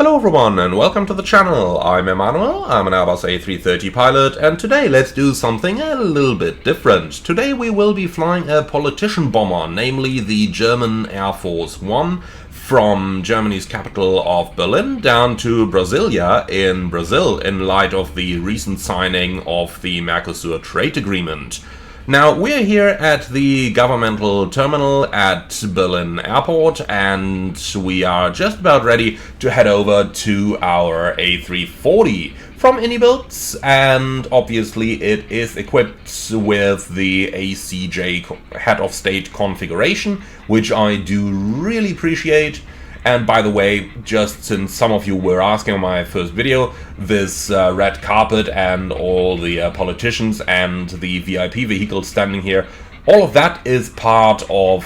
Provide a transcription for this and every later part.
Hello everyone and welcome to the channel. I'm Emmanuel, I'm an Airbus A330 pilot, and today let's do something a little bit different. Today we will be flying a politician bomber, namely the German Air Force One, from Germany's capital of Berlin down to Brasilia in Brazil in light of the recent signing of the Mercosur trade agreement. Now, we're here at the governmental terminal at Berlin Airport, and we are just about ready to head over to our A340 from Builds, and obviously it is equipped with the ACJ head of state configuration, which I do really appreciate. And by the way, just since some of you were asking on my first video, this red carpet and all the politicians and the VIP vehicles standing here, all of that is part of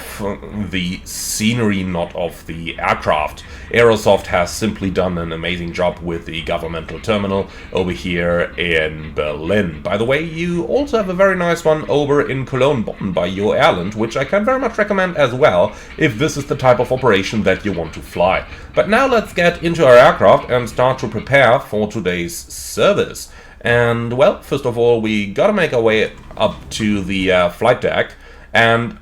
the scenery, not of the aircraft. Aerosoft has simply done an amazing job with the governmental terminal over here in Berlin. By the way, you also have a very nice one over in Cologne Bonn by your airline, which I can very much recommend as well if this is the type of operation that you want to fly. But now let's get into our aircraft and start to prepare for today's service. And well, first of all, we gotta make our way up to the flight deck, and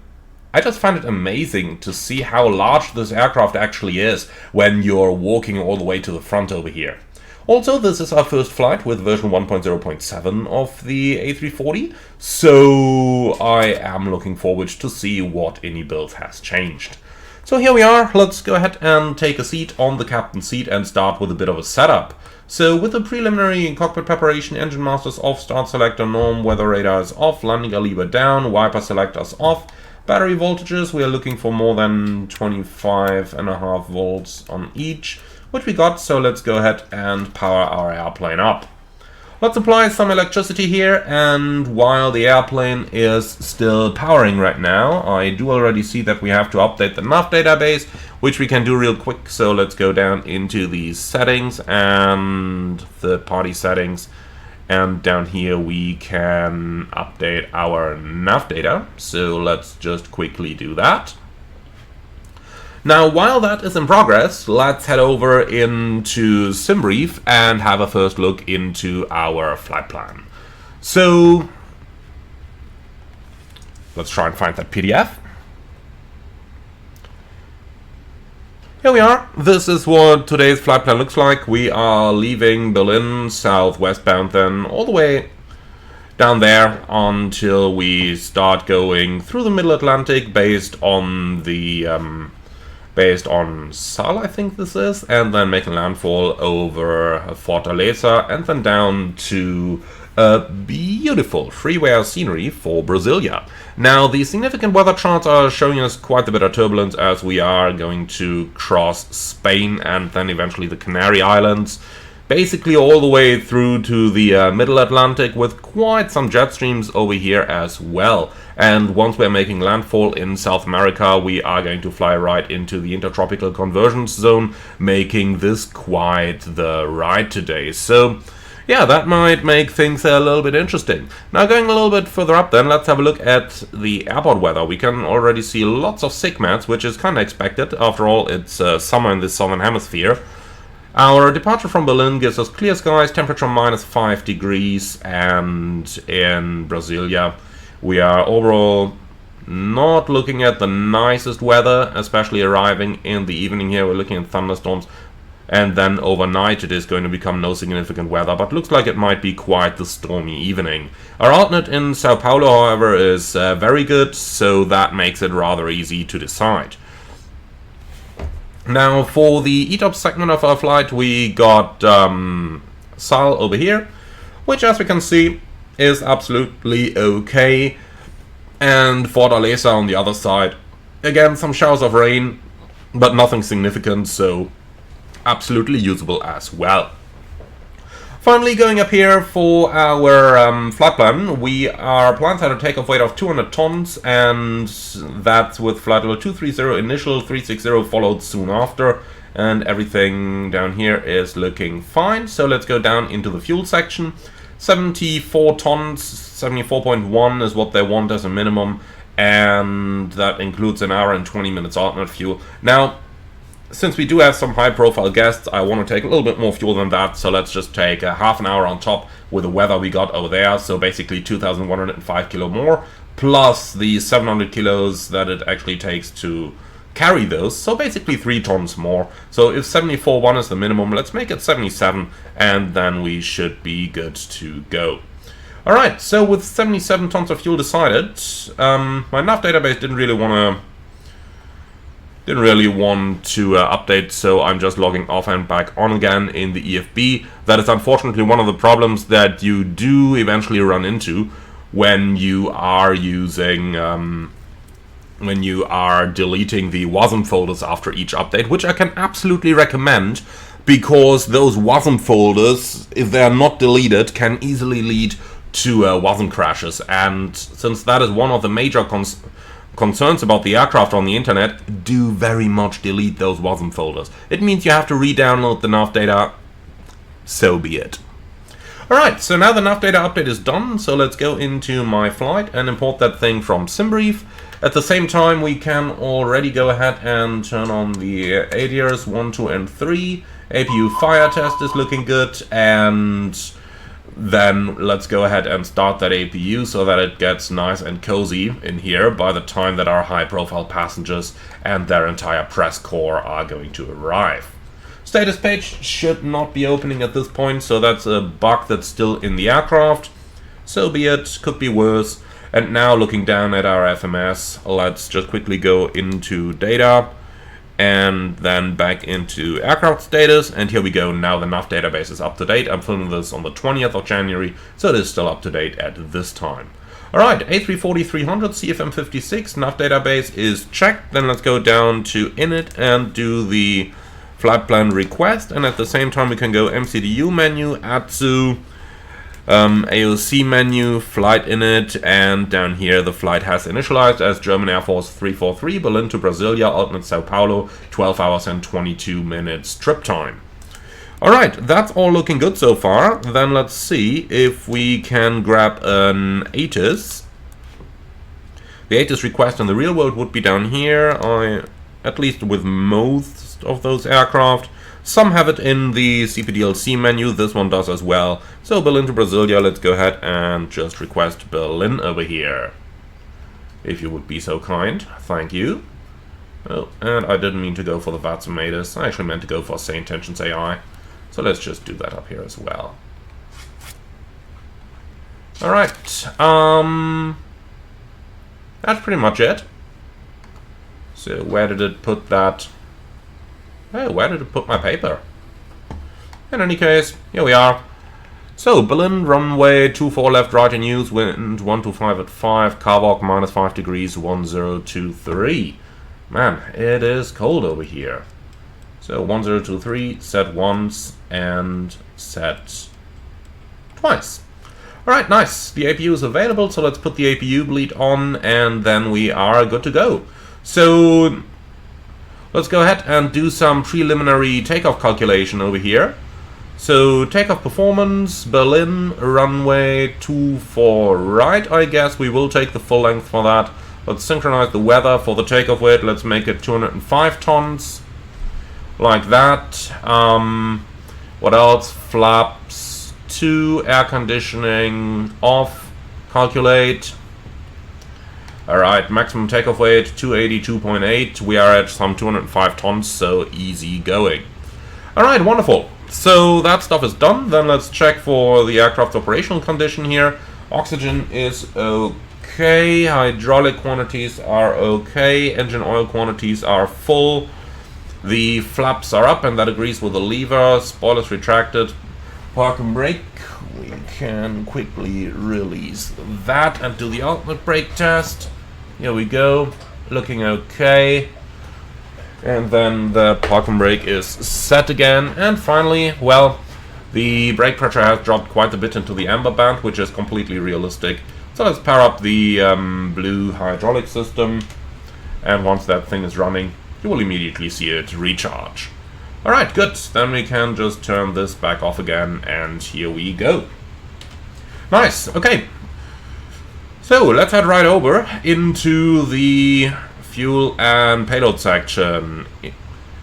I just find it amazing to see how large this aircraft actually is when you're walking all the way to the front over here. Also, this is our first flight with version 1.0.7 of the A340, so I am looking forward to see what Builds has changed. So here we are, let's go ahead and take a seat on the captain's seat and start with a bit of a setup. So with the preliminary cockpit preparation, engine masters off, start selector norm, weather radar is off, landing gear lever down, wiper selectors off. Battery voltages, we are looking for more than 25.5 volts on each, which we got, so let's go ahead and power our airplane up. Let's apply some electricity here, and while the airplane is still powering right now, I do already see that we have to update the nav database, which we can do real quick. So let's go down into the settings and third-party settings, and down here we can update our nav data. So let's just quickly do that. Now, while that is in progress, let's head over into SimBrief and have a first look into our flight plan. So, let's try and find that PDF. Here we are. This is what today's flight plan looks like. We are leaving Berlin southwestbound, then all the way down there until we start going through the Middle Atlantic based on the Sal, I think this is, and then making landfall over Fortaleza, and then down to a beautiful freeway scenery for Brasilia. Now, the significant weather charts are showing us quite a bit of turbulence as we are going to cross Spain and then eventually the Canary Islands, basically all the way through to the Middle Atlantic, with quite some jet streams over here as well. And once we're making landfall in South America, we are going to fly right into the intertropical convergence zone, making this quite the ride today. So yeah, that might make things a little bit interesting. Now, going a little bit further up then, let's have a look at the airport weather. We can already see lots of SIGMATs, which is kind of expected. After all, it's summer in the southern hemisphere. Our departure from Berlin gives us clear skies, temperature -5 degrees, and in Brasilia we are overall not looking at the nicest weather, especially arriving in the evening here. We're looking at thunderstorms, and then overnight it is going to become no significant weather, but looks like it might be quite the stormy evening. Our alternate in Sao Paulo, however, is very good, so that makes it rather easy to decide. Now, for the ETOPS segment of our flight, we got Sal over here, which, as we can see, is absolutely okay, and Fortaleza on the other side. Again, some showers of rain, but nothing significant, so absolutely usable as well. Finally, going up here for our flight plan, our plans had a takeoff weight of 200 tons, and that's with flight level 230 initial, 360 followed soon after, and everything down here is looking fine. So let's go down into the fuel section. 74 tons, 74.1 is what they want as a minimum, and that includes an hour and 20 minutes alternate fuel. Now, since we do have some high-profile guests, I want to take a little bit more fuel than that, so let's just take a half an hour on top with the weather we got over there, so basically 2,105 kilo more, plus the 700 kilos that it actually takes to carry those, so basically 3 tons more. So if 74.1 is the minimum, let's make it 77, and then we should be good to go. Alright, so with 77 tons of fuel decided, my nav database didn't really want to update, so I'm just logging off and back on again in the EFB. That is unfortunately one of the problems that you do eventually run into when you are using when you are deleting the WASM folders after each update, which I can absolutely recommend, because those WASM folders, if they are not deleted, can easily lead to WASM crashes. And since that is one of the major concerns about the aircraft on the internet, do very much delete those WASM folders. It means you have to re-download the nav data, so be it. Alright, so now the nav data update is done, so let's go into my flight and import that thing from SimBrief. At the same time, we can already go ahead and turn on the ADRs 1, 2, and 3. APU fire test is looking good, and then let's go ahead and start that APU so that it gets nice and cozy in here by the time that our high-profile passengers and their entire press corps are going to arrive. Status page should not be opening at this point, so that's a bug that's still in the aircraft. So be it, could be worse. And now looking down at our FMS, let's just quickly go into data and then back into aircraft status, and here we go. Now the nav database is up to date. I'm filming this on the 20th of January, so it is still up to date at this time. Alright, A340 300 CFM56 nav database is checked. Then let's go down to init and do the flight plan request, and at the same time we can go MCDU menu, ATSU, AOC menu, flight init, and down here the flight has initialized as German Air Force 343, Berlin to Brasilia, alternate Sao Paulo, 12 hours and 22 minutes trip time. Alright, that's all looking good so far. Then let's see if we can grab an ATIS. The ATIS request in the real world would be down here, at least with most of those aircraft. Some have it in the CPDLC menu, this one does as well. So Berlin to Brasilia, let's go ahead and just request Berlin over here. If you would be so kind, thank you. Oh, and I didn't mean to go for the Vatsumatus, I actually meant to go for Say Intentions AI. So let's just do that up here as well. Alright, that's pretty much it. So where did it put that? Oh, where did it put my paper? In any case, here we are. So, Berlin, runway 24 left, right in use, wind 125 at 5, carwalk -5 degrees, 1023. Man, it is cold over here. So, 1023, set once, and set twice. Alright, nice. The APU is available, so let's put the APU bleed on, and then we are good to go. So, let's go ahead and do some preliminary takeoff calculation over here. So, takeoff performance, Berlin, runway 24 right, I guess. We will take the full length for that. Let's synchronize the weather for the takeoff weight. Let's make it 205 tons. Like that. What else? Flaps 2, air conditioning off, calculate. Alright, maximum takeoff weight 282.8. We are at some 205 tons, so easy going. Alright, wonderful. So that stuff is done. Then let's check for the aircraft's operational condition here. Oxygen is okay. Hydraulic quantities are okay. Engine oil quantities are full. The flaps are up, and that agrees with the lever. Spoilers retracted. Park and brake. We can quickly release that and do the ultimate brake test. Here we go, looking okay. And then the park and brake is set again. And finally, well, the brake pressure has dropped quite a bit into the amber band, which is completely realistic. So let's power up the blue hydraulic system. And once that thing is running, you will immediately see it recharge. Alright, good. Then we can just turn this back off again, and here we go. Nice, okay. So, let's head right over into the fuel and payload section.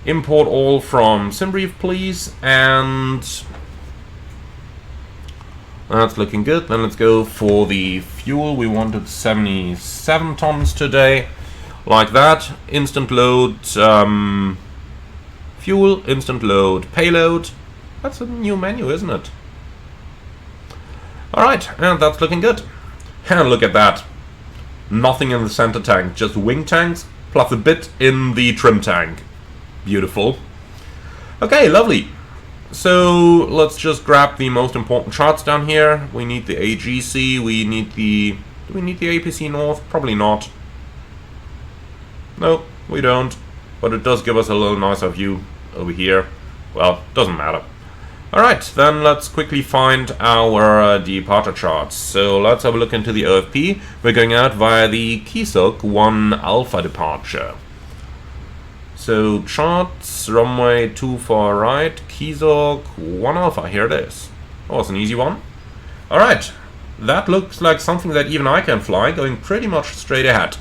Import all from SimBrief, please, and that's looking good. Then let's go for the fuel. We wanted 77 tons today, like that. Instant load fuel, instant load payload. That's a new menu, isn't it? Alright, and that's looking good. And look at that. Nothing in the center tank, just wing tanks, plus a bit in the trim tank. Beautiful. Okay, lovely. So let's just grab the most important charts down here. We need the AGC, we need the... do we need the APC North? Probably not. No, we don't. But it does give us a little nicer view over here. Well, doesn't matter. Alright, then let's quickly find our departure charts. So let's have a look into the OFP. We're going out via the Kisok 1 Alpha departure. So charts, runway 24 right, Kisok 1 Alpha, here it is. That was an easy one. Alright, that looks like something that even I can fly, going pretty much straight ahead.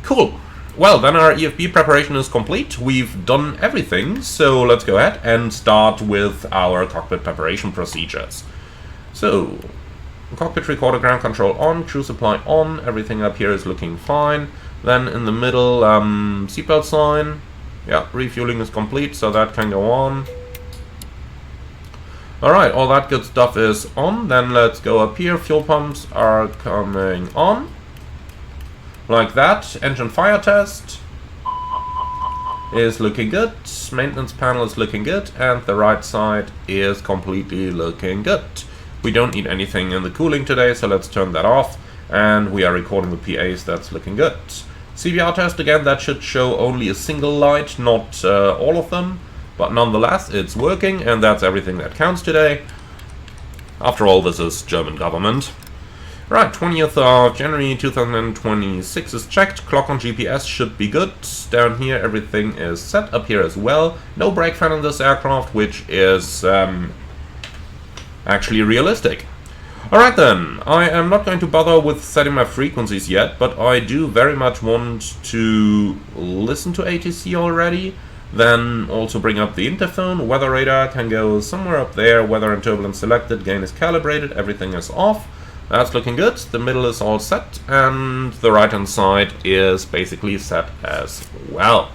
Cool. Well, then our EFB preparation is complete. We've done everything, so let's go ahead and start with our cockpit preparation procedures. So, cockpit recorder, ground control on, crew supply on, everything up here is looking fine. Then in the middle, seatbelt sign. Yeah, refueling is complete, so that can go on. Alright, all that good stuff is on. Then let's go up here. Fuel pumps are coming on. Like that. Engine fire test is looking good. Maintenance panel is looking good. And the right side is completely looking good. We don't need anything in the cooling today, so let's turn that off. And we are recording the PAs, that's looking good. CBR test, again, that should show only a single light, not all of them. But nonetheless, it's working, and that's everything that counts today. After all, this is German government. Right, 20th of January 2026 is checked. Clock on GPS should be good. Down here, everything is set. Up here as well. No brake fan in this aircraft, which is actually realistic. Alright then, I am not going to bother with setting my frequencies yet, but I do very much want to listen to ATC already. Then also bring up the interphone. Weather radar can go somewhere up there. Weather and turbulence selected. Gain is calibrated. Everything is off. That's looking good. The middle is all set, and the right hand side is basically set as well.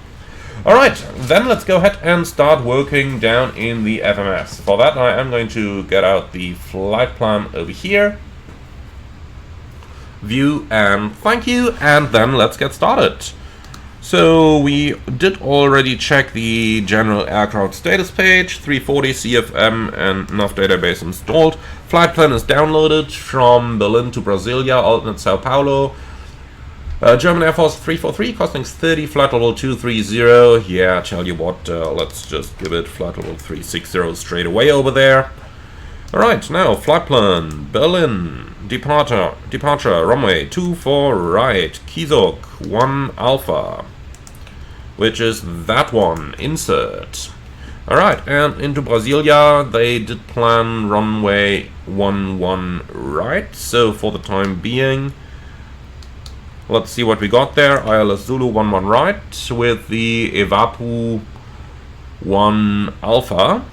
Alright, then let's go ahead and start working down in the FMS. For that, I am going to get out the flight plan over here. View and thank you, and then let's get started. So we did already check the general aircraft status page, 340 CFM and enough database installed. Flight plan is downloaded from Berlin to Brasilia, alternate Sao Paulo. German Air Force 343, costing 30, flight level 230. Yeah, I tell you what, let's just give it flight level 360 straight away over there. Alright, now flight plan, Berlin, departure, runway 24 right, Kisok 1 Alpha, which is that one, insert. Alright, and into Brasilia, they did plan runway 11 right, so for the time being, let's see what we got there. ILS Zulu 11 right, with the Evapu 1 Alpha,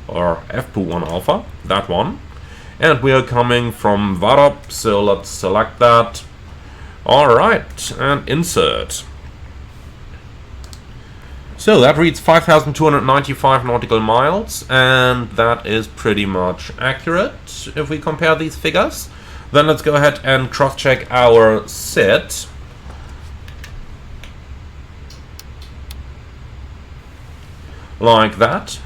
or FPU 1 Alpha, that one. And we are coming from Varop, so let's select that. Alright, and insert. So that reads 5,295 nautical miles, and that is pretty much accurate if we compare these figures. Then let's go ahead and cross-check our SID. Like that.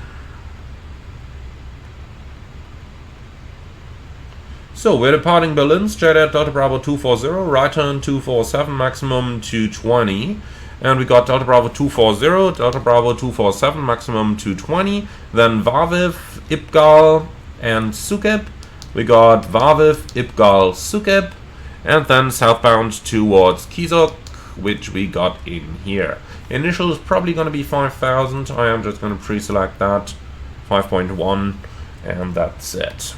So we're departing Berlin, straight at Delta Bravo 240, right turn 247, maximum 220. And we got Delta Bravo 240, Delta Bravo 247, maximum 220. Then Varviv, Ipgal, and Sukib. We got Varviv, Ipgal, Sukib. And then southbound towards Kisok, which we got in here. Initial is probably going to be 5,000. I am just going to pre-select that. 5.1. And that's it.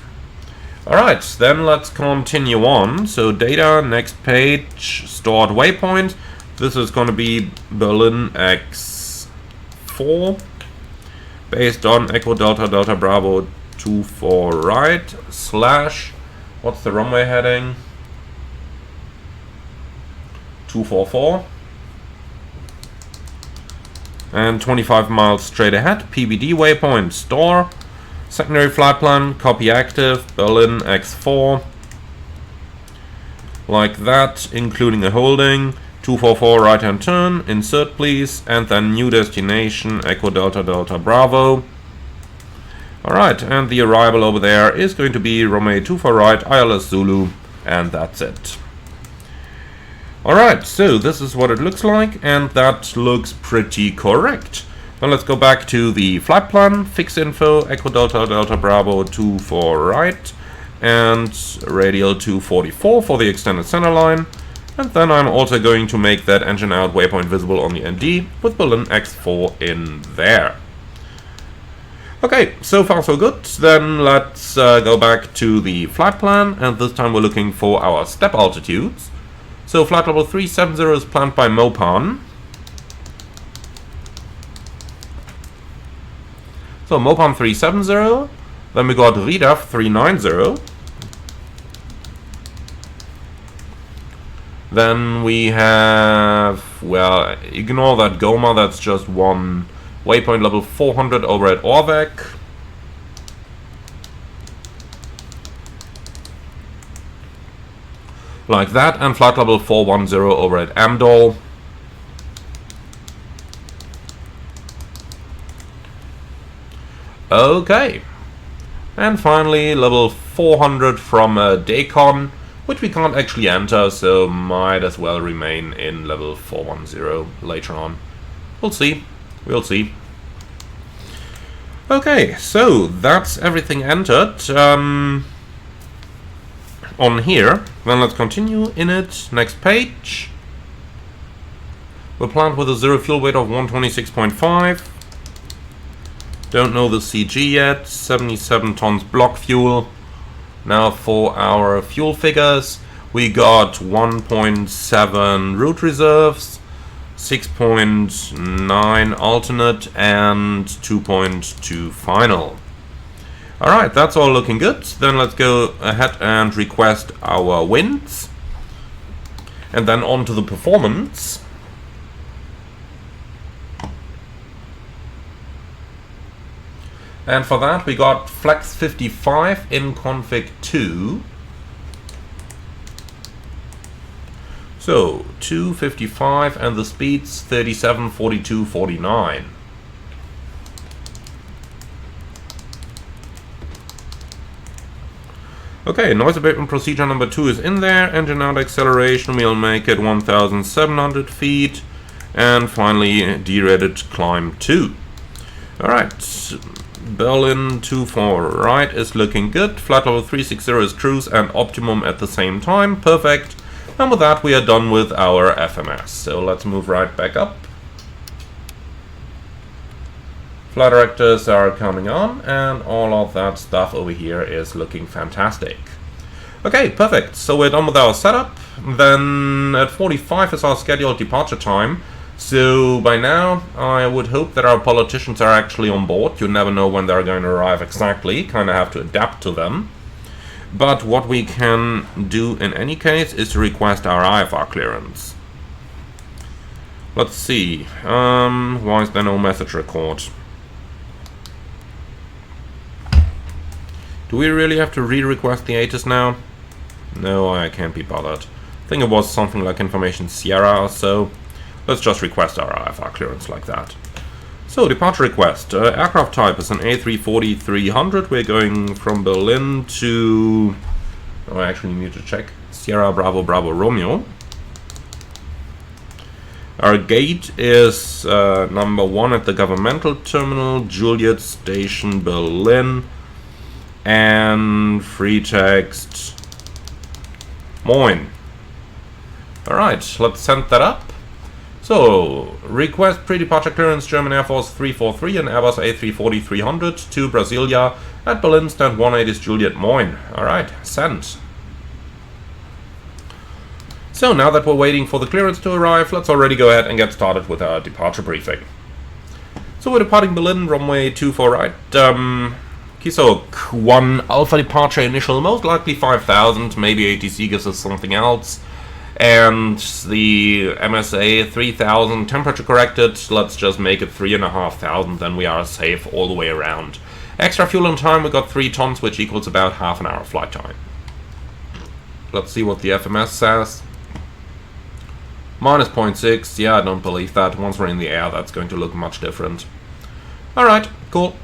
Alright, then let's continue on. So data, next page, stored waypoint. This is going to be Berlin X4, based on Echo Delta Delta Bravo 24 right, slash, what's the runway heading? 244. And 25 miles straight ahead, PBD waypoint, store, secondary flight plan, copy active, Berlin X4. Like that, including a holding. 244 right hand turn, insert please, and then new destination, Echo Delta Delta Bravo. Alright, and the arrival over there is going to be runway 24 right, ILS Zulu, and that's it. Alright, so this is what it looks like, and that looks pretty correct. Now let's go back to the flight plan, fix info, Echo Delta Delta Bravo 24 right, and radial 244 for the extended center line. And then I'm also going to make that engine out waypoint visible on the ND with Berlin X4 in there. Okay, so far so good. Then let's go back to the flight plan, and this time we're looking for our step altitudes. So flight level 370 is planned by Mopan. So Mopan 370, then we got RIDAF 390. Then we have, well, ignore that Goma, that's just one waypoint level 400 over at Orvec. Like that, and flight level 410 over at Amdol. Okay. And finally, level 400 from Dacon, which we can't actually enter, so might as well remain in level 410 later on. We'll see. We'll see. Okay, so that's everything entered on here. Then let's continue in it. Next page. We're planned with a zero fuel weight of 126.5. Don't know the CG yet. 77 tons block fuel. Now for our fuel figures, we got 1.7 route reserves, 6.9 alternate, and 2.2 final. Alright, that's all looking good. Then let's go ahead and request our winds. And then on to the performance. And for that we got Flex 55 in config 2. So 255 and the speeds 37, 42, 49. Okay, noise abatement procedure number 2 is in there. Engine out acceleration, we'll make it 1,700 feet. And finally, derated climb 2. Alright, Berlin 24 right is looking good. Flight level 360 is cruise and optimum at the same time. Perfect. And with that, we are done with our FMS. So let's move right back up. Flight directors are coming on, and all of that stuff over here is looking fantastic. Okay, perfect. So we're done with our setup. Then at 45 is our scheduled departure time. So by now, I would hope that our politicians are actually on board. You never know when they're going to arrive exactly. Kind of have to adapt to them. But what we can do in any case is to request our IFR clearance. Let's see. Why is there no message record? Do we really have to re-request the ATIS now? No, I can't be bothered. I think it was something like Information Sierra or so. Let's just request our IFR clearance like that. So, departure request. Aircraft type is an A340-300. We're going from Berlin to... Oh, I actually need to check. Sierra Bravo Bravo Romeo. Our gate is number 1 at the governmental terminal, Juliet Station, Berlin. And free text Moin. Alright, let's send that up. So, request pre-departure clearance German Air Force 343 and Airbus A340-300 to Brasilia at Berlin, stand 18 is Juliet Moin. Alright, send. So now that we're waiting for the clearance to arrive, let's already go ahead and get started with our departure briefing. So we're departing Berlin, runway 24 right. Kisok 1 Alpha departure initial, most likely 5,000, maybe ATC gives us something else. And the MSA 3,000 temperature corrected, let's just make it 3,500, then we are safe all the way around. Extra fuel on time, we got 3 tons, which equals about half an hour flight time. Let's see what the FMS says. Minus 0.6, yeah, I don't believe that. Once we're in the air, that's going to look much different. Alright, cool.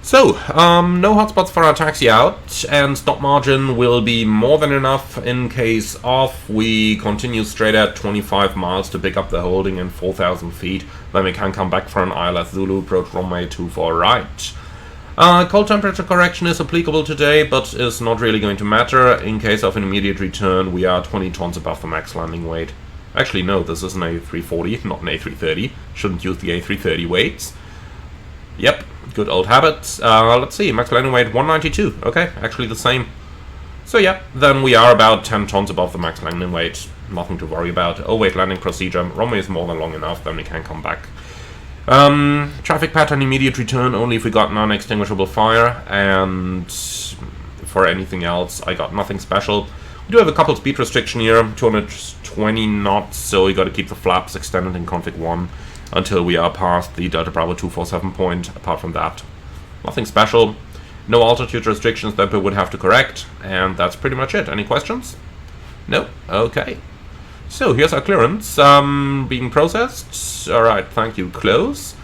So, no hotspots for our taxi out, and stop margin will be more than enough in case of we continue straight at 25 miles to pick up the holding in 4,000 feet. Then we can come back for an ILS Zulu, approach runway 24 right. Cold temperature correction is applicable today, but is not really going to matter. In case of an immediate return, we are 20 tons above the max landing weight. Actually, no, this is an A340, not an A330. Shouldn't use the A330 weights. Yep, good old habits. Let's see, max landing weight 192. Okay, actually the same. So yeah, then we are about 10 tons above the max landing weight. Nothing to worry about. Oh wait, landing procedure. Runway is more than long enough, then we can come back. Traffic pattern, immediate return only if we got non-extinguishable fire, and for anything else, I got nothing special. We do have a couple speed restriction here, 220 knots, so we got to keep the flaps extended in config 1 until we are past the Delta Bravo 247 point. Apart from that, nothing special. No altitude restrictions that we would have to correct, and that's pretty much it. Any questions? No? Okay. So here's our clearance being processed. Alright, thank you. Close.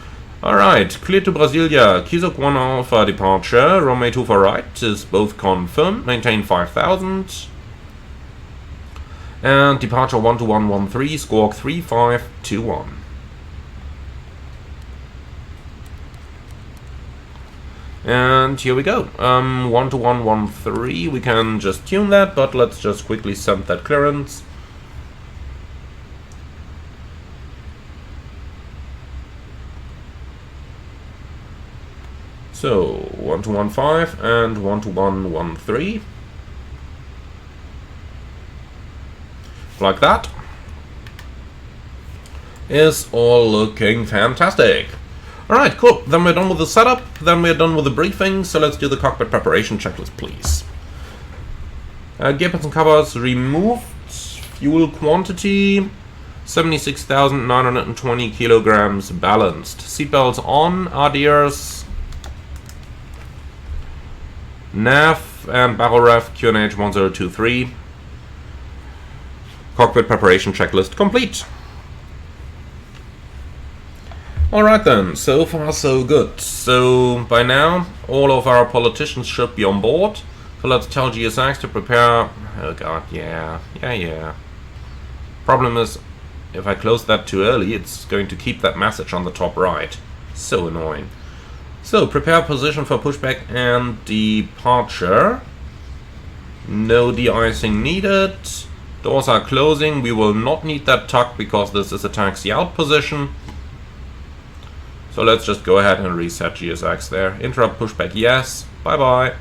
Alright, clear to Brasilia. Kisok 1 Alpha departure. Runway 24 right is both confirmed. Maintain 5,000. And departure 12113. Squawk 3521. And here we go. 12113. We can just tune that, but let's just quickly send that clearance. So, 1215 and 12113. Like that. Is all looking fantastic. Alright, cool. Then we're done with the setup, then we're done with the briefing, so let's do the cockpit preparation checklist, please. Gear pads and covers removed. Fuel quantity, 76,920 kilograms balanced. Seatbelts on, RDRs. Nav and barrel ref QNH 1023. Cockpit preparation checklist complete. Alright then, so far so good. So by now all of our politicians should be on board. So let's tell GSX to prepare. Oh god, yeah. Problem is, if I close that too early, it's going to keep that message on the top right. So annoying. So, prepare position for pushback and departure. No de-icing needed. Doors are closing. We will not need that tuck because this is a taxi out position. So let's just go ahead and reset GSX there. Interrupt pushback, yes. Bye-bye.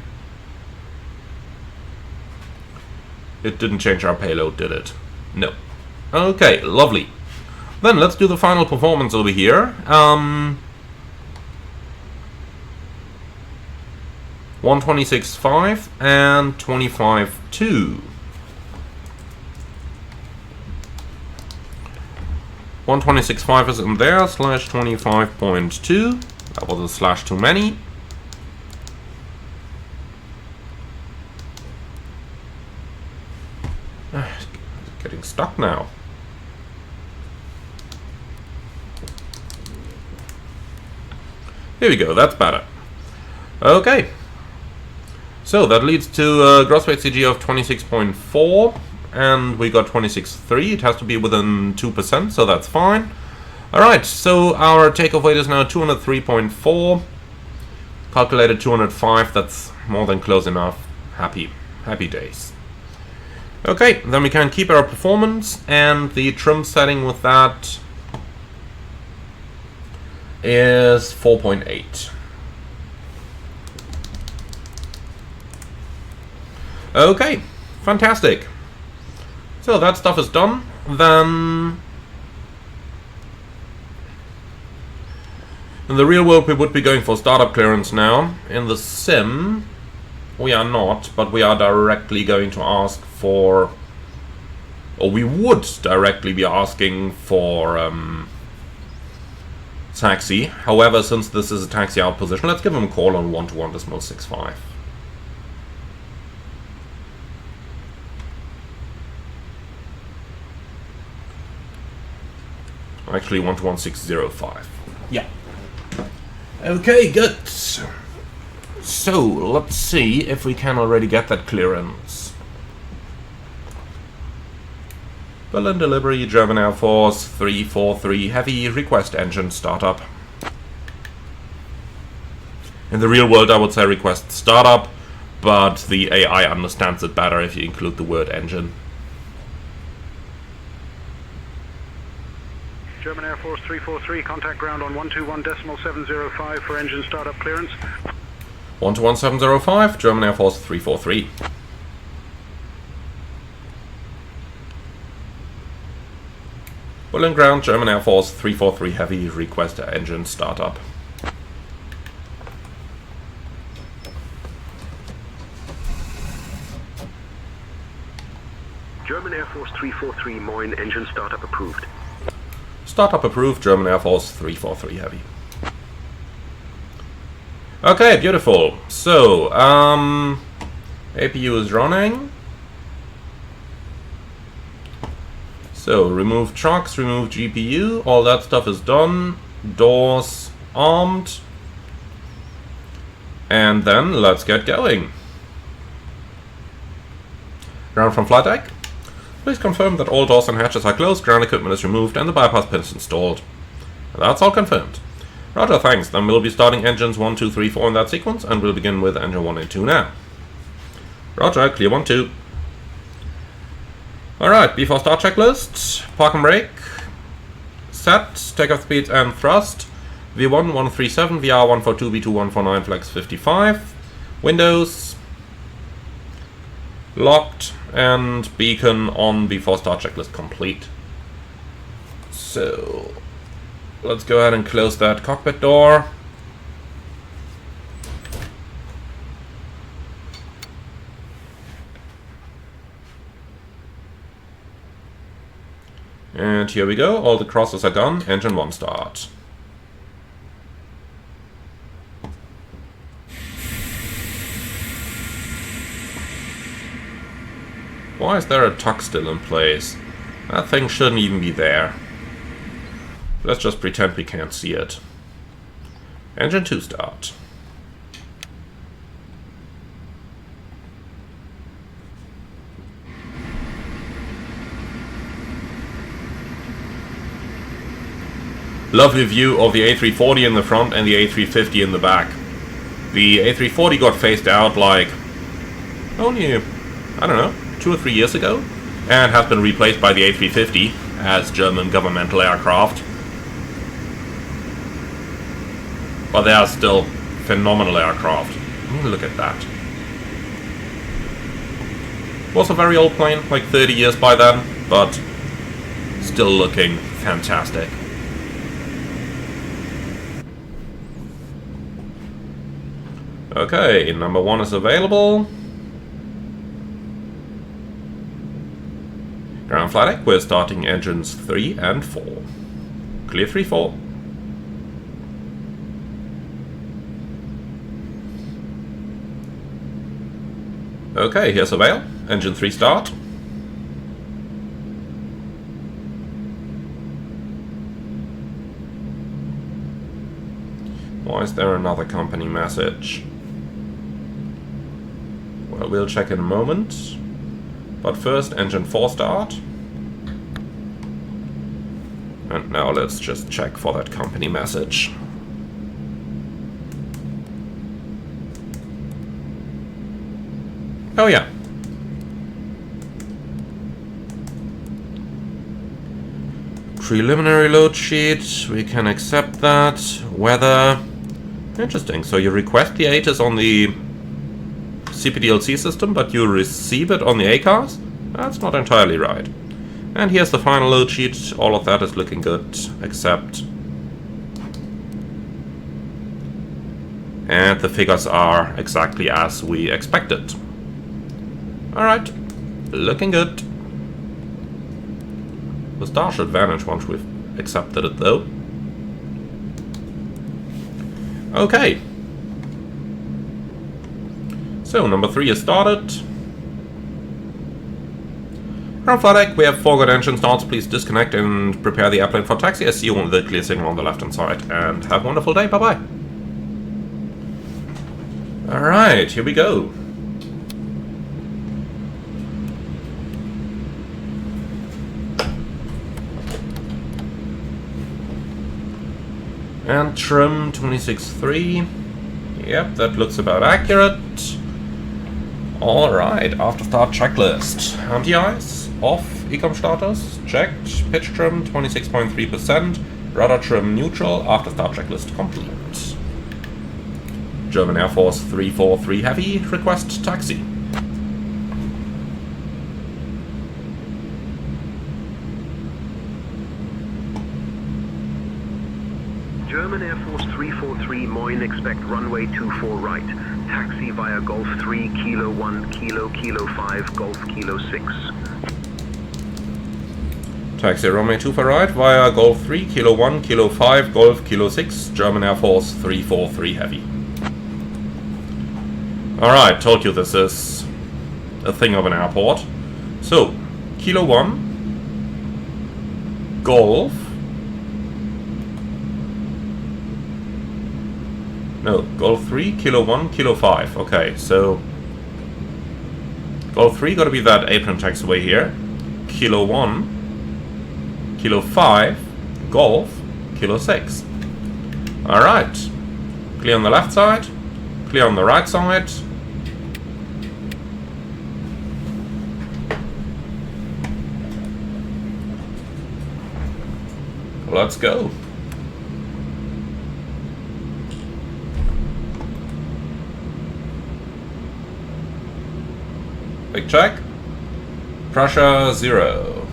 It didn't change our payload, did it? No. Okay, lovely. Then let's do the final performance over here. 126.5 and 25.2. 126.5 is in there, slash 25.2. That was a slash too many. Getting stuck now. Here we go, that's better. Okay. So that leads to gross weight CG of 26.4, and we got 26.3. It has to be within 2%, so that's fine. Alright, so our takeoff weight is now 203.4. Calculated 205, that's more than close enough. Happy days. Okay, then we can keep our performance, and the trim setting with that is 4.8. Okay, Fantastic. So that stuff is done. Then in the real world we would be going for startup clearance now. In the sim we are not, but we are directly going to ask for, or we would directly be asking for taxi. However, since this is a taxi out position, let's give him a call on 121.65. Actually 121.605. Yeah. Okay, good. So, let's see if we can already get that clearance. Berlin delivery, German Air Force, 343 Heavy, request engine startup. In the real world I would say request startup, but the AI understands it better if you include the word engine. German Air Force 343, contact ground on 121.705 for engine startup clearance. 121.705, German Air Force 343. Berlin ground, German Air Force 343 Heavy, request engine startup. German Air Force 343 Moin, engine startup approved. Startup approved, German Air Force 343 Heavy. Okay, beautiful. So, APU is running. So, remove chocks, remove GPU, all that stuff is done. Doors armed. And then, let's get going. Ground from flight deck. Please confirm that all doors and hatches are closed, ground equipment is removed, and the bypass pin is installed. That's all confirmed. Roger, thanks. Then we'll be starting engines 1, 2, 3, 4 in that sequence, and we'll begin with engine 1 and 2 now. Roger, clear 1, 2. Alright, before start checklist, park and brake, set, takeoff speed and thrust, V1 137, VR 142, V2 149, flex 55, windows, locked, and beacon on before start checklist complete. So, let's go ahead and close that cockpit door. And here we go, all the crosses are gone, engine 1 start. Why is there a tuck still in place? That thing shouldn't even be there. Let's just pretend we can't see it. Engine 2 start. Lovely view of the A340 in the front and the A350 in the back. The A340 got phased out like only, I don't know, 2 or 3 years ago, and has been replaced by the A350 as German governmental aircraft. But they are still phenomenal aircraft. Look at that. Was a very old plane, like 30 years by then, but still looking fantastic. Okay, number 1 is available. Ground flight deck, we're starting engines 3 and 4. Clear 3, 4. Okay, here's a veil. Engine 3 start. Why is there another company message? Well, we'll check in a moment. But first, engine 4 start. And now let's just check for that company message. Oh yeah. Preliminary load sheet, we can accept that. Weather. Interesting, so your request the 8 is on the CPDLC system, but you receive it on the A-cars? That's not entirely right. And here's the final load sheet. All of that is looking good, except... And the figures are exactly as we expected. Alright, looking good. The star should vanish once we've accepted it though. Okay. So, number 3 is started. Ground flight deck, we have 4 good engine starts. Please disconnect and prepare the airplane for taxi. I see you on the clear signal on the left hand side. And have a wonderful day. Bye bye. Alright, here we go. And trim 26.3. Yep, that looks about accurate. Alright, after start checklist. Anti-ice, off, ecom status, checked, pitch trim 26.3%, rudder trim neutral, after start checklist complete. German Air Force 343 Heavy, request taxi. German Air Force 343 Moin, expect runway 24 right. Taxi via Golf 3, Kilo 1, Kilo, Kilo 5, Golf, Kilo 6. Taxi runway 24 right via Golf 3, Kilo 1, Kilo 5, Golf, Kilo 6, German Air Force 343 Heavy. Alright, told you this is a thing of an airport. So, Kilo 1, Golf. No, Golf 3, Kilo 1, Kilo 5. Okay, so Golf 3 gotta be that apron taxiway here. Kilo 1, Kilo 5, Golf, Kilo 6. Alright. Clear on the left side, clear on the right side. Let's go. Big check. Pressure 0.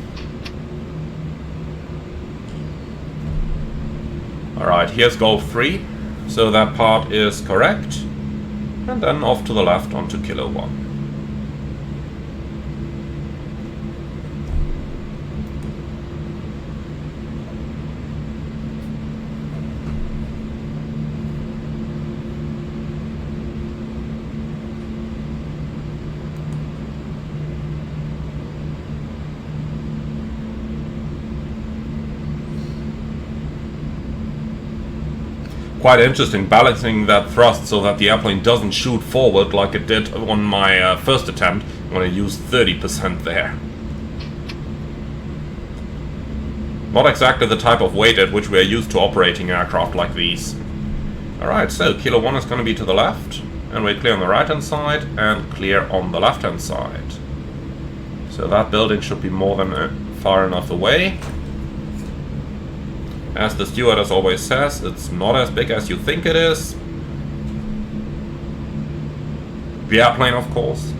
Alright, here's Golf 3. So that part is correct. And then off to the left onto Kilo 1. Quite interesting, balancing that thrust so that the airplane doesn't shoot forward like it did on my first attempt when I used 30% there. Not exactly the type of weight at which we are used to operating aircraft like these. Alright, so Kilo 1 is going to be to the left, and we're clear on the right hand side and clear on the left hand side. So that building should be more than far enough away. As the stewardess always says, it's not as big as you think it is. The airplane, of course.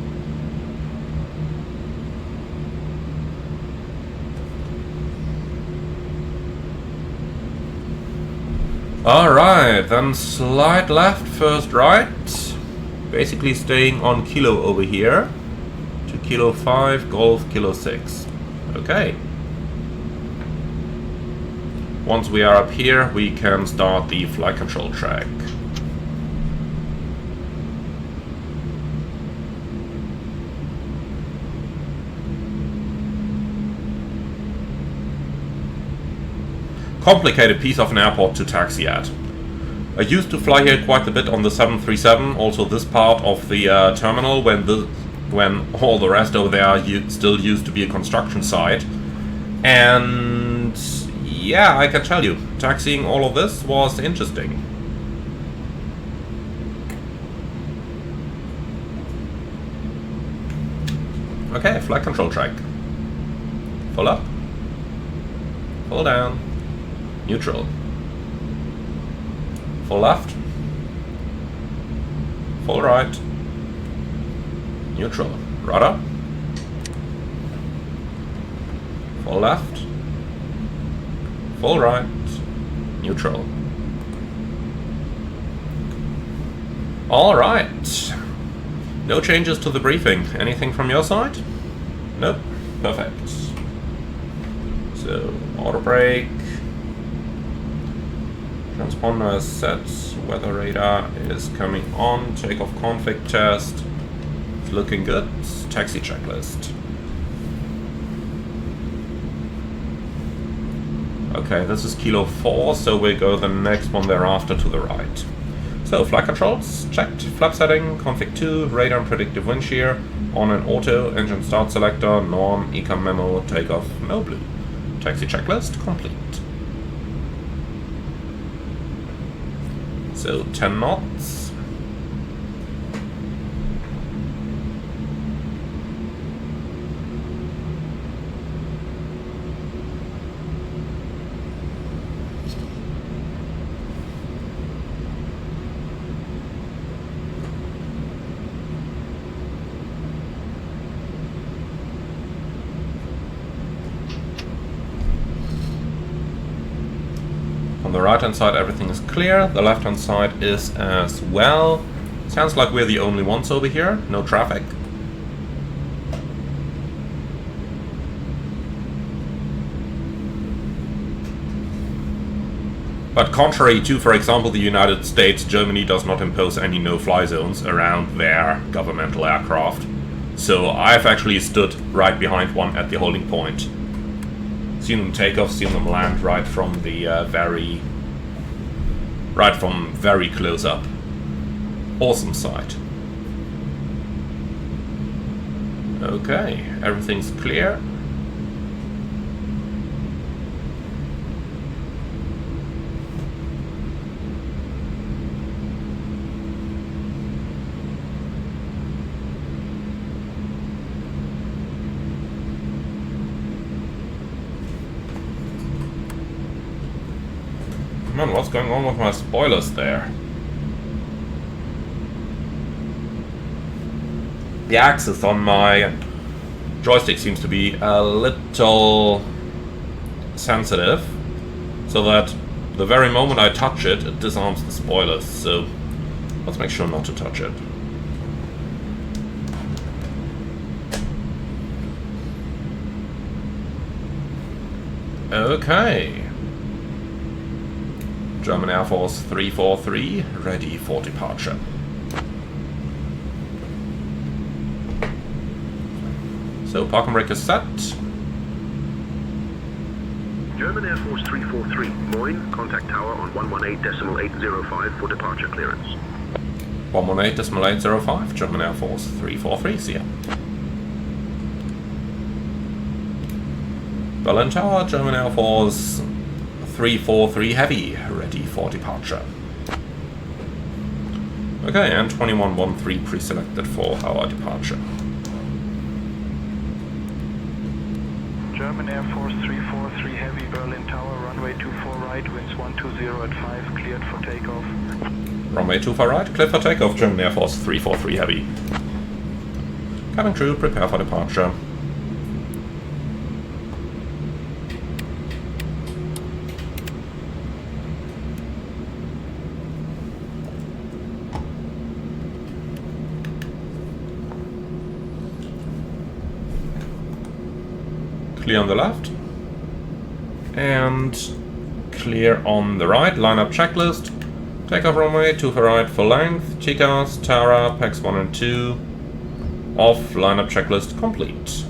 Alright, then slide left, first right. Basically staying on Kilo over here. To Kilo 5, Golf, Kilo 6. Okay. Once we are up here, we can start the flight control track. Complicated piece of an airport to taxi at. I used to fly here quite a bit on the 737, also this part of the terminal when all the rest over there still used to be a construction site. And yeah, I can tell you, taxiing all of this was interesting. Okay, flight control track. Full up. Full down. Neutral. Full left. Full right. neutral. Rudder. Full left. Full right. Neutral. Alright. No changes to the briefing. Anything from your side? Nope. Perfect. So, auto brake. Transponder is set. Weather radar is coming on. Takeoff config test. It's looking good. Taxi checklist. Okay, this is kilo 4, so we go the next one thereafter to the right. So, flight controls, checked. Flap setting, config 2, radar and predictive wind shear, on and auto, engine start selector, norm, ecom memo, takeoff, no blue. Taxi checklist, complete. So, 10 knots. On the right hand side everything is clear, the left hand side is as well. Sounds like we're the only ones over here, no traffic. But contrary to, for example, the United States, Germany does not impose any no-fly zones around their governmental aircraft. So I've actually stood right behind one at the holding point. Seen them take off, seen them land right from the very close up. Awesome sight. Okay, everything's clear. Man, what's going on with my spoilers there? The axis on my joystick seems to be a little sensitive, so that the very moment I touch it, it disarms the spoilers, so let's make sure not to touch it. Okay. German Air Force 343, ready for departure. So, park and brake is set. German Air Force 343, Moin, contact tower on 118.805 for departure clearance. 118.805, German Air Force 343, see ya. Berlin Tower, German Air Force 343 Heavy, ready for departure. Okay, and 2113 pre-selected for our departure. German Air Force 343 Heavy, Berlin Tower, runway 24 right, winds 120 at 5, cleared for takeoff. Runway 24 right, cleared for takeoff, German Air Force 343 Heavy. Cabin crew, prepare for departure. Clear on the left and clear on the right. Lineup checklist. Takeoff runway 24 right full length. TCAS, Tara, PAX 1 and 2. Off. Lineup checklist complete.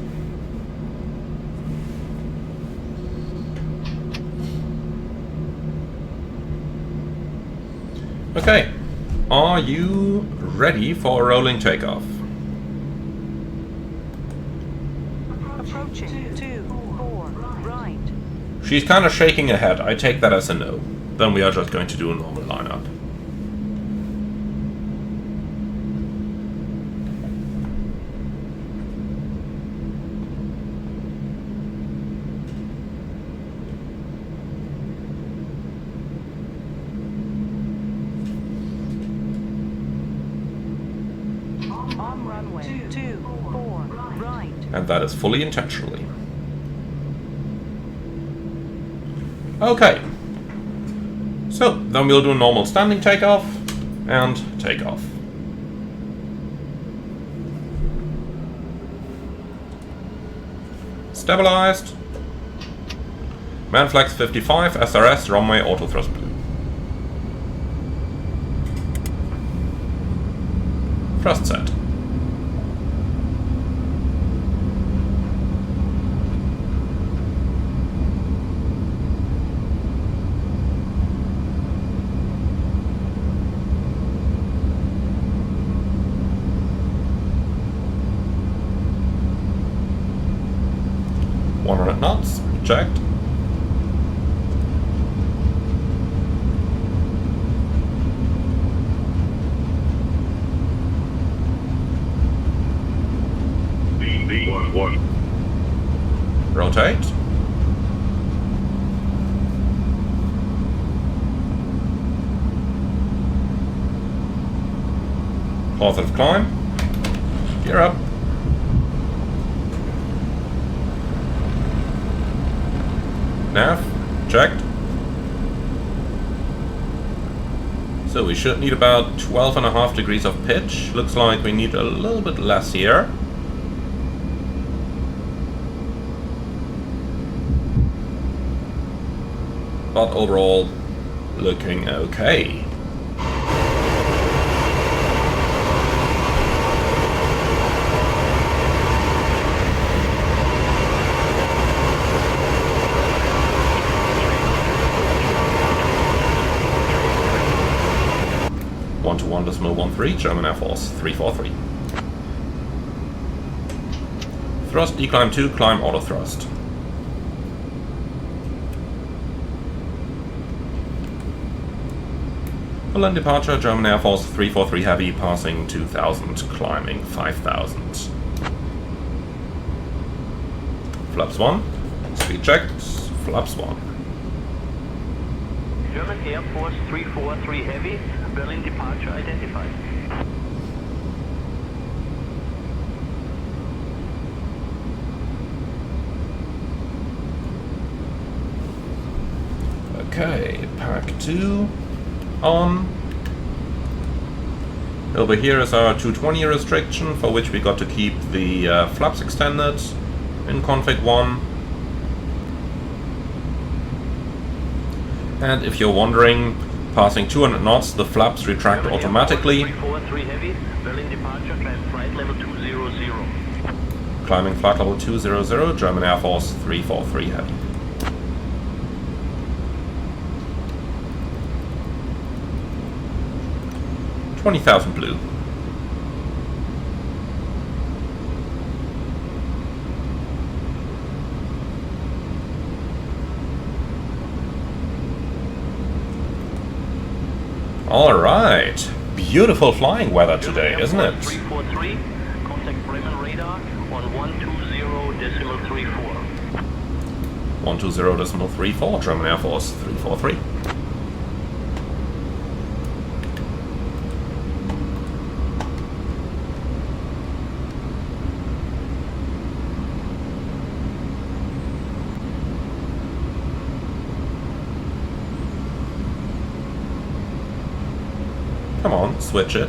Okay. Are you ready for a rolling takeoff? Approaching 24 right. She's kind of shaking her head. I take that as a no. Then we are just going to do a normal lineup. On runway runway 24 right. And that is fully intentionally. Okay. So, then we'll do a normal standing takeoff and takeoff. Stabilized. Manflex 55, SRS, runway auto thrust blue. Thrust set. Knots, checked. Rotate. Positive climb. Gear up. Nav, checked. So we should need about 12.5 degrees of pitch. Looks like we need a little bit less here. But overall, looking okay. .13, German Air Force 343. Thrust declimb 2, climb auto thrust. Berlin departure, German Air Force 343 Heavy, passing 2000, climbing 5000. Flaps 1, speed checks, flaps 1. German Air Force 343 Heavy, Berlin departure identified. Okay, pack 2 on. Over here is our 220 restriction, for which we got to keep the flaps extended in config 1. And if you're wondering, passing 200 knots, the flaps retract automatically. 343 Heavy, Berlin departure, climb flight level 200. Climbing flight level 200, German Air Force 343 Heavy. $20,000 blue. Alright, beautiful flying weather today, isn't it? 343, contact Bremen radar on 120.34. 120.34, German Air Force 343. Come on, switch it.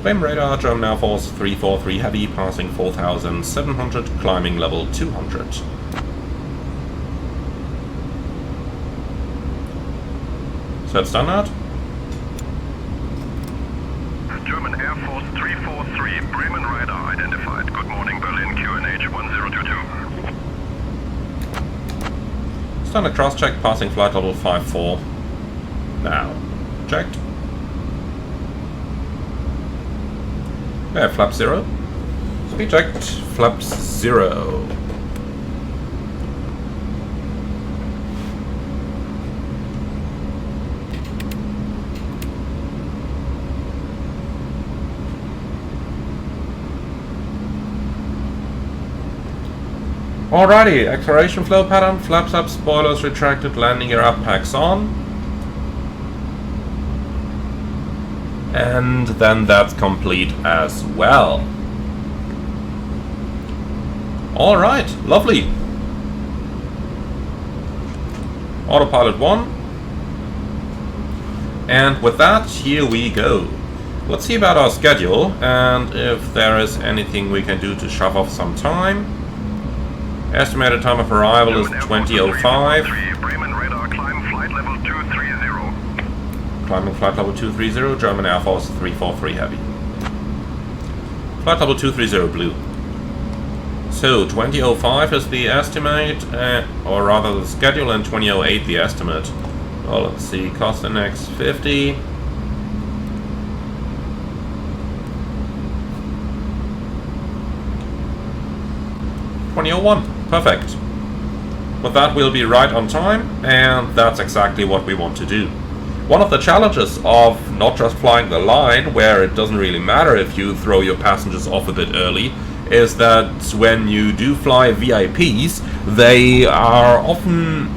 Claim radar, German Air Force 343 Heavy, passing 4,700, climbing level 200. Set standard. German Air Force 343, Bremen radar identified. Good morning, Berlin, QNH 1022. Standard cross check, passing flight level 54. Now, checked. Yeah, flap 0. Speed checked, flaps 0. Alrighty, acceleration flow pattern, flaps up, spoilers retracted, landing gear up, packs on. And then that's complete as well. Alright, lovely. Autopilot 1. And with that, here we go. Let's see about our schedule and if there is anything we can do to shove off some time. Estimated time of arrival is 20:05. Bremen radar, climb flight level 230. Climbing flight level 230, German Air Force 343 Heavy. Flight level 230 blue. So 20:05 is the estimate, or rather the schedule, and 20:08 the estimate. Well, let's see, cost index 50. $20.01, perfect. With that we'll be right on time, and that's exactly what we want to do. One of the challenges of not just flying the line, where it doesn't really matter if you throw your passengers off a bit early, is that when you do fly VIPs, they are often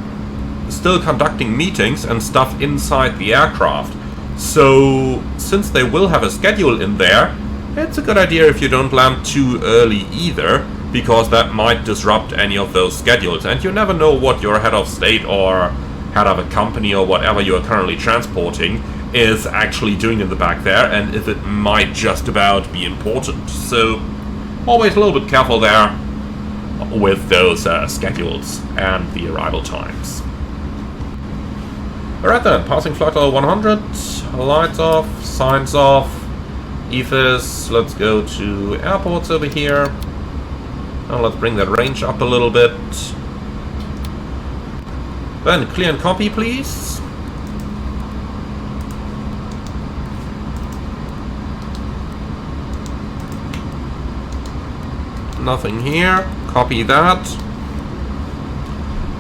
still conducting meetings and stuff inside the aircraft. So, since they will have a schedule in there, it's a good idea if you don't land too early either, because that might disrupt any of those schedules, and you never know what your head of state or head of a company or whatever you are currently transporting is actually doing in the back there, and if it might just about be important. So, always a little bit careful there with those schedules and the arrival times. Alright then, passing flight level 100, lights off, signs off, EFIS, let's go to airports over here. Now let's bring that range up a little bit. Then clear and copy, please. Nothing here. Copy that.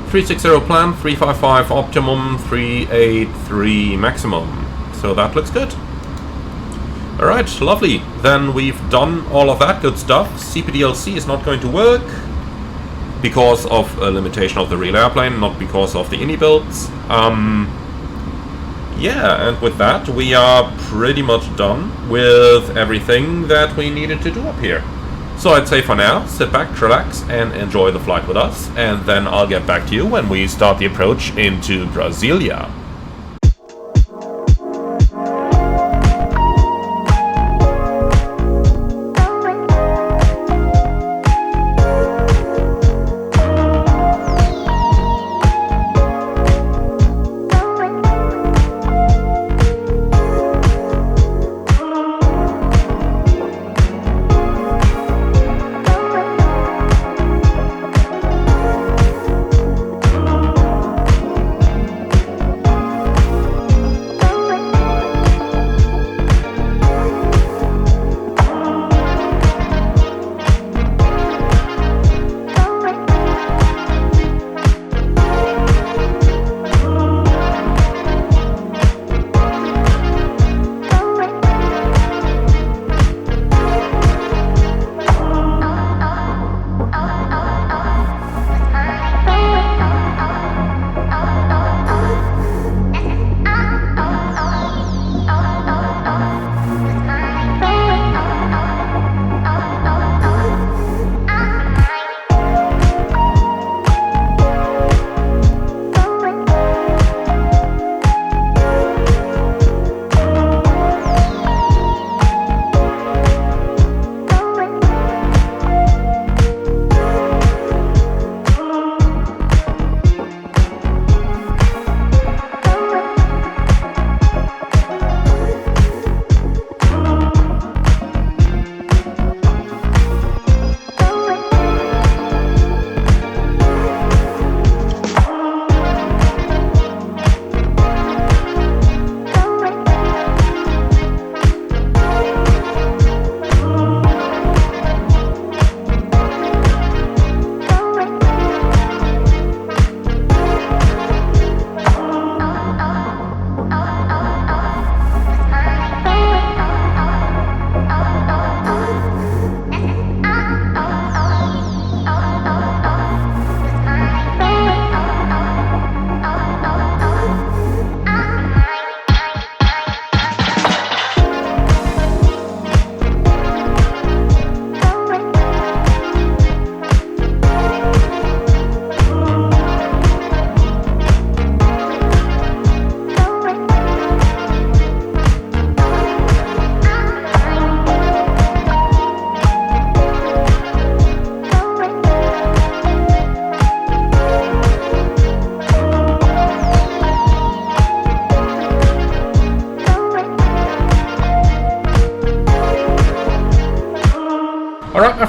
360 plan, 355 optimum, 383 maximum. So that looks good. Alright, lovely. Then we've done all of that good stuff. CPDLC is not going to work because of a limitation of the real airplane, not because of the INI builds. Yeah, and with that we are pretty much done with everything that we needed to do up here. So I'd say for now, sit back, relax, and enjoy the flight with us, and then I'll get back to you when we start the approach into Brasilia.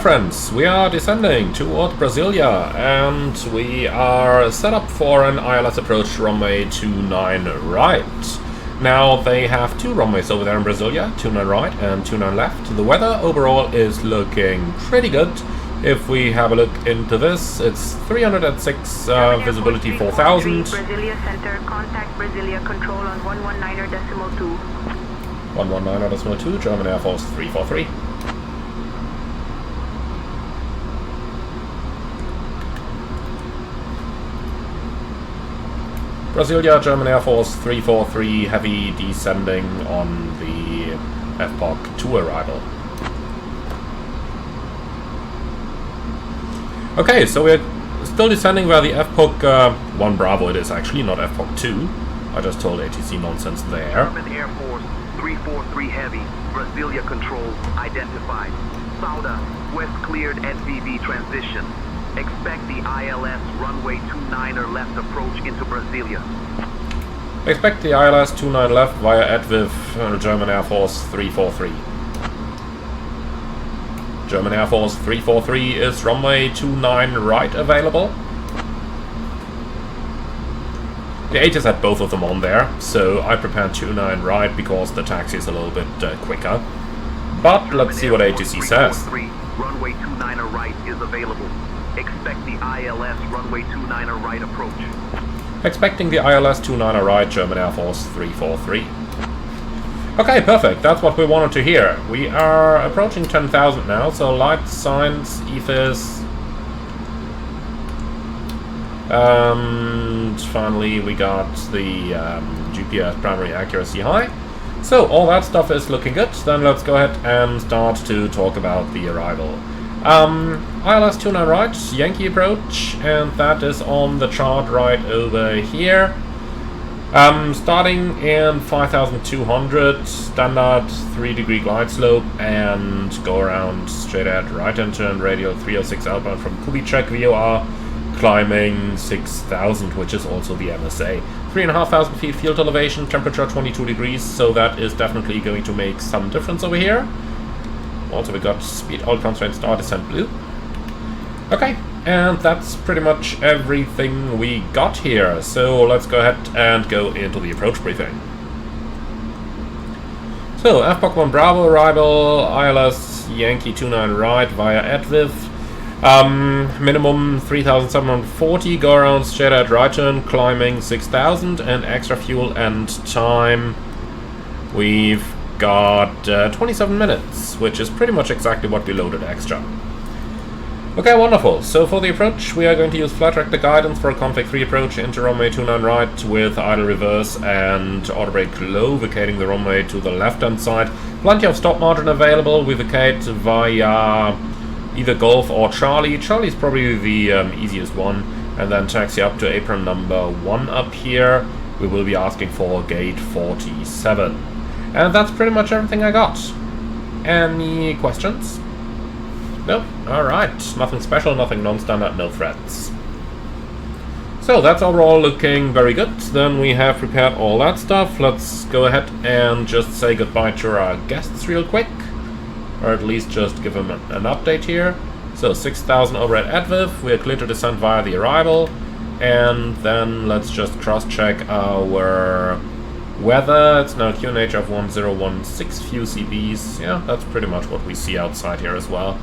friends, we are descending toward Brasilia, and we are set up for an ILS approach runway 29 right. Now, they have two runways over there in Brasilia, 29 right and 29 left. The weather overall is looking pretty good. If we have a look into this, it's 306, visibility 4000. Brasilia Center, contact Brasilia Control on 119.2. 119.2, German Air Force 343. Brasilia, German Air Force 343, heavy descending on the FPOC 2 arrival. Okay, so we're still descending via the FPOC 1 Bravo it is actually, not FPOC 2. I just told ATC nonsense there. German Air Force 343 Heavy, Brasilia control identified. Sauda, west cleared NVB transition. Expect the ILS runway 29er left approach into Brasilia. Expect the ILS 29 left via Adviv, German Air Force 343. German Air Force 343 is runway 29 right available. The H has had both of them on there, so I prepared 29 right because the taxi is a little bit quicker. But let's see what ATC says. Runway 29er right is available. Expect the ILS runway 29er right approach. Expecting the ILS 29er right, German Air Force 343. Okay, perfect. That's what we wanted to hear. We are approaching 10,000 now, so light signs, EFIS. And finally we got the GPS primary accuracy high. So all that stuff is looking good. Then let's go ahead and start to talk about the arrival. ILS 29 right, Yankee approach, and that is on the chart right over here. Starting in 5200, standard 3-degree glide slope, and go around straight at right and turn radial 306 outbound from Kubitschek VOR, climbing 6000, which is also the MSA. 3,500 feet field elevation, temperature 22 degrees, so that is definitely going to make some difference over here. Also, we got speed, all constraint, star, descent, blue. Okay, and that's pretty much everything we got here. So let's go ahead and go into the approach briefing. So, FPOC 1 Bravo arrival, ILS Yankee 29 right via Adviv. Minimum 3,740, go around straight at right turn, climbing 6,000, and extra fuel and time. We've got 27 minutes, which is pretty much exactly what we loaded extra. Okay, wonderful. So for the approach, we are going to use flight director guidance for a config 3 approach into runway 29 right with idle reverse and auto brake low, vacating the runway to the left-hand side. Plenty of stop margin available. We vacate via either Golf or Charlie. Charlie's probably the easiest one. And then taxi up to apron number 1 up here. We will be asking for gate 47. And that's pretty much everything I got. Any questions? Nope. Alright. Nothing special, nothing non-standard, no threats. So that's overall looking very good. Then we have prepared all that stuff. Let's go ahead and just say goodbye to our guests real quick. Or at least just give them an update here. So 6,000 over at Adviv. We are clear to descend via the arrival. And then let's just cross-check our weather. It's now QNH of 1016, few CBs. Yeah, that's pretty much what we see outside here as well.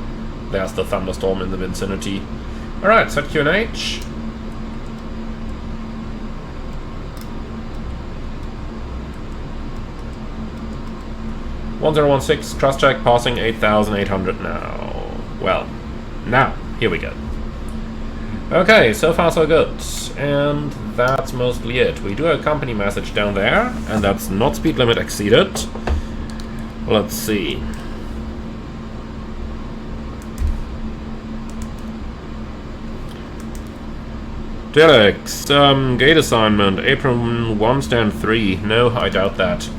There's the thunderstorm in the vicinity. Alright, set QNH. (1016) cross check, passing 8,800 now. Well, now, here we go. Okay, so far so good. And that's mostly it. We do have a company message down there, and that's not speed limit exceeded. Let's see. Delix, gate assignment, apron 1 stand 3. No, I doubt that.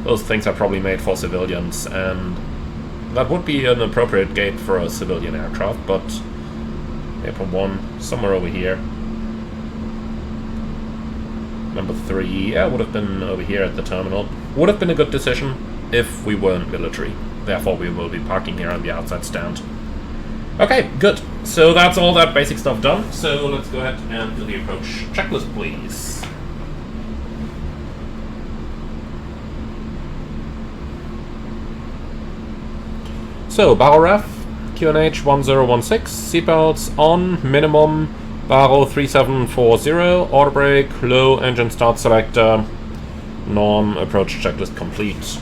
Those things are probably made for civilians, and that would be an appropriate gate for a civilian aircraft, but apron 1, somewhere over here. Number 3, yeah, would have been over here at the terminal. Would have been a good decision if we weren't military. Therefore, we will be parking here on the outside stand. Okay, good. So that's all that basic stuff done. So let's go ahead and do the approach checklist, please. So, barrel ref, QNH 1016, seatbelts on, minimum, barrel 3740, auto brake, low, engine start selector, norm, approach checklist complete.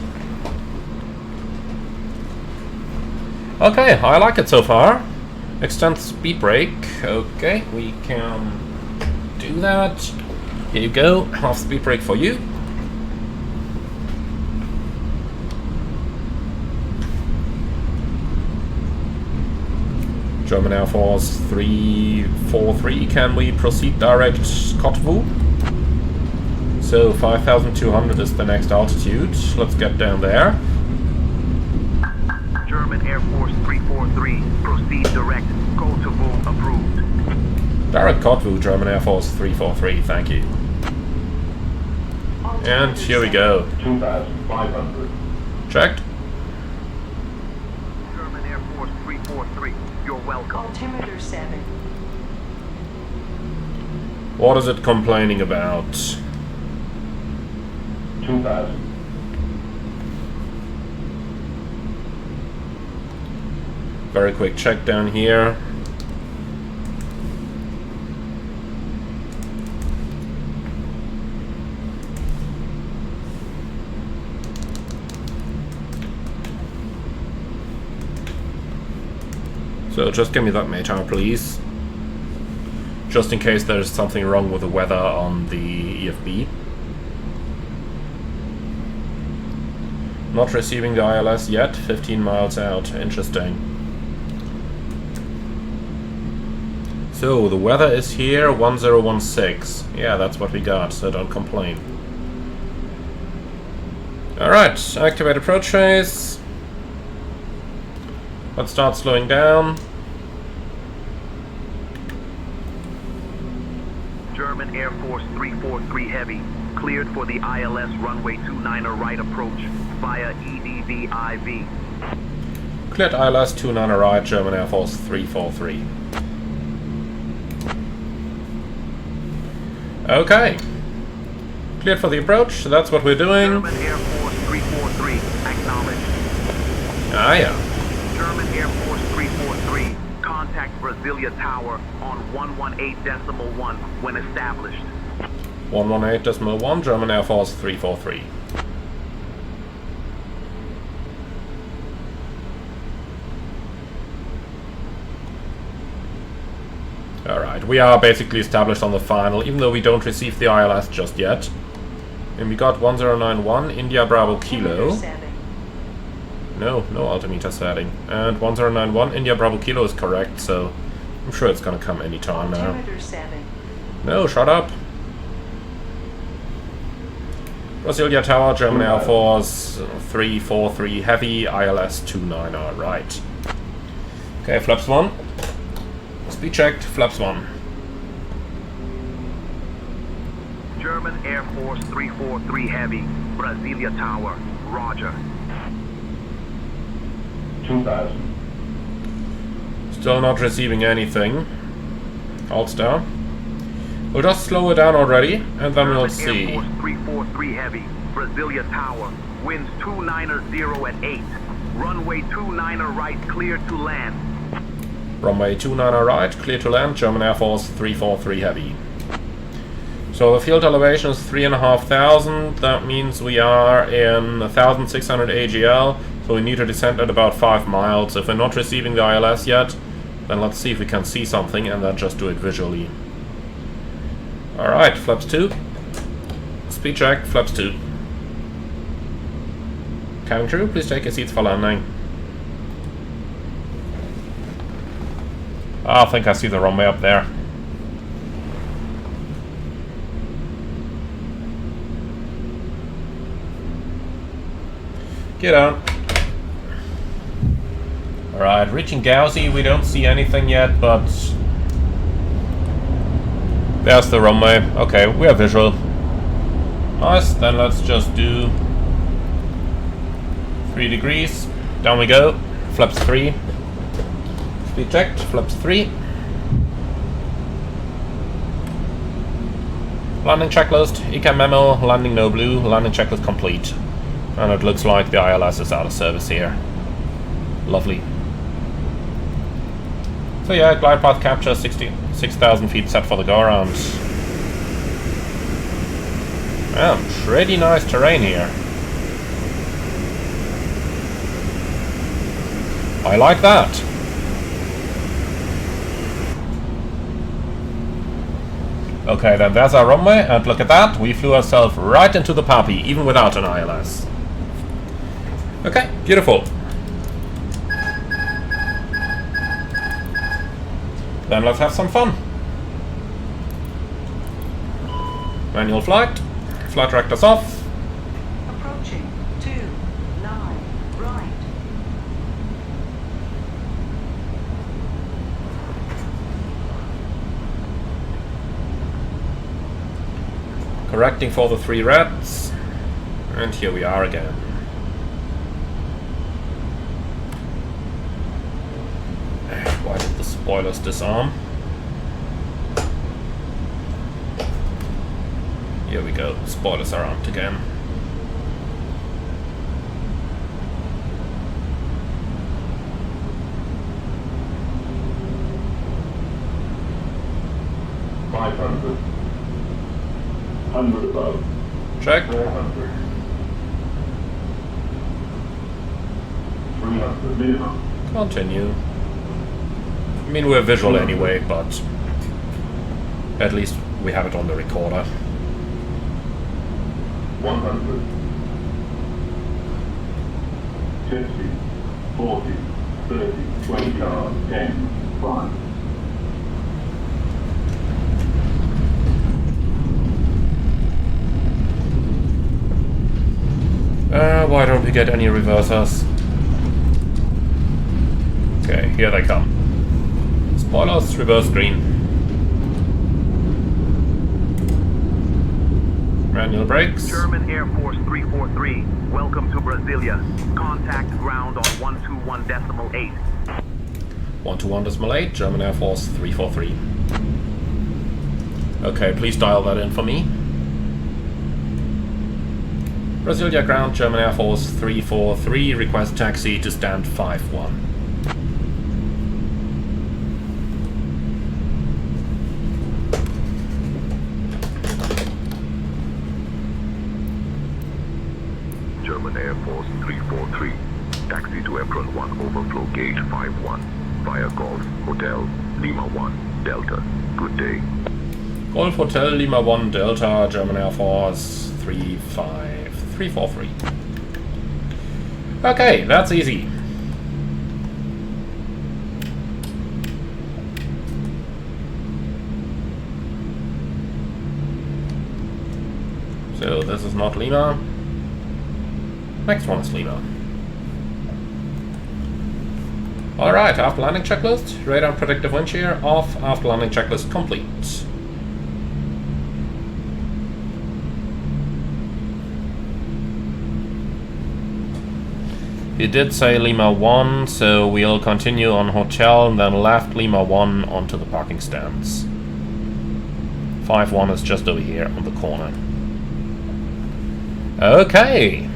Okay, I like it so far. Extend speed brake. Okay, we can do that. Here you go, half speed brake for you. German Air Force 343, can we proceed direct Kottwu? So 5,200 is the next altitude. Let's get down there. German Air Force 343, proceed direct, Kottwu approved. Direct Kottwu, German Air Force 343, thank you. And here we go. 2,500. Checked. German Air Force 343, you're welcome. Altimeter 7. What is it complaining about? 2,000. Very quick check down here. So just give me that METAR, please. Just in case there's something wrong with the weather on the EFB. Not receiving the ILS yet, 15 miles out. Interesting. So the weather is here, 1016. Yeah, that's what we got, so don't complain. Alright, activate approach phase. Let's start slowing down. German Air Force 343 Heavy, cleared for the ILS runway 29er right approach via EDVIV. Cleared ILS 29er right, German Air Force 343. Okay. Cleared for the approach, so that's what we're doing. German Air Force 343, acknowledged. Ah, yeah. German Air Force 343, contact Brasilia Tower on 118.1 when established. 118.1, German Air Force 343. Alright, we are basically established on the final, even though we don't receive the ILS just yet. And we got 1091, India Bravo Kilo. No altimeter setting. And 1091, India Bravo Kilo is correct, so I'm sure it's gonna come anytime now. No, shut up. Brasilia Tower, German Air Force 343 Heavy, ILS 29er right. Okay, flaps 1. Speed checked, flaps 1. German Air Force 343 Heavy, Brasilia Tower, roger. 2,000. Still not receiving anything. Hold down. We'll just slow it down already, and then we'll see. Air Force 343 Heavy, Brasilia Tower, winds 290 at 8. Runway 29er right, clear to land. Runway 29er right, clear to land, German Air Force 343 Heavy. So the field elevation is 3,500, that means we are in 1,600 AGL, so we need to descend at about 5 miles. If we're not receiving the ILS yet, then let's see if we can see something and then just do it visually. Alright, flaps 2. Speed check, flaps 2. Cabin crew, please take your seats for landing. I think I see the runway up there. Get on. Alright, reaching Gauzy, we don't see anything yet, but there's the runway. Okay, we are visual. Nice, then let's just do 3 degrees. Down we go. Flaps 3. Speed checked, flaps 3. Landing checklist, ECAM memo, landing no blue, landing checklist complete. And it looks like the ILS is out of service here. Lovely. So yeah, glide path capture, 6,000 feet set for the go-around. Yeah, pretty nice terrain here. I like that. Okay, then there's our runway, and look at that, we flew ourselves right into the puppy, even without an ILS. Okay, beautiful. Then let's have some fun. Manual flight. Flight directors off. Approaching 29 right. Correcting for the 3 reds. And here we are again. Why did the spoilers disarm? Here we go, spoilers are armed again. $500. 100 above. Check. 400. 300 minimum. Continue. I mean, we're visual anyway, but at least we have it on the recorder. 100. 50. 40. 30. 20 cars. 10. 5. Why don't we get any reversers? Okay, here they come. Spoilers, reverse green. Manual brakes. German Air Force 343, welcome to Brasilia. Contact ground on 121.8. 121.8, German Air Force 343. Okay, please dial that in for me. Brasilia ground, German Air Force 343, request taxi to stand 51. German Air Force 343, taxi to Apron 1 overflow gate 51, via Golf Hotel Lima 1 Delta. Good day. Golf Hotel Lima 1 Delta, German Air Force 343. Okay, that's easy. So this is not Lima. Next one is Lima. Alright, after landing checklist, radar predictive wind shear off, after landing checklist complete. He did say Lima 1, so we'll continue on hotel and then left Lima 1 onto the parking stands. 5-1 is just over here on the corner. Okay.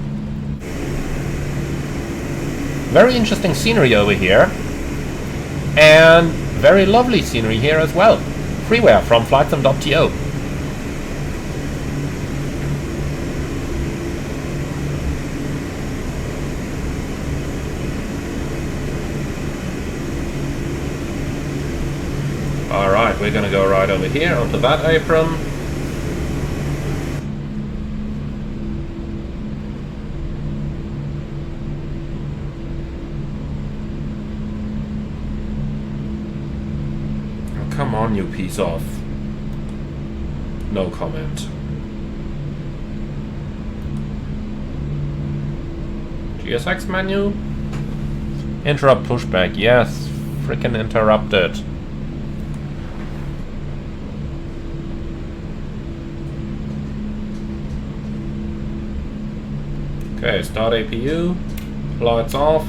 Very interesting scenery over here. And very lovely scenery here as well. Freeware from flightsim.to. Alright, we're gonna go right over here onto that apron. Oh, come on, you piece of... No comment. GSX menu? Interrupt pushback, yes. Frickin' interrupted. Okay, start APU, lights off,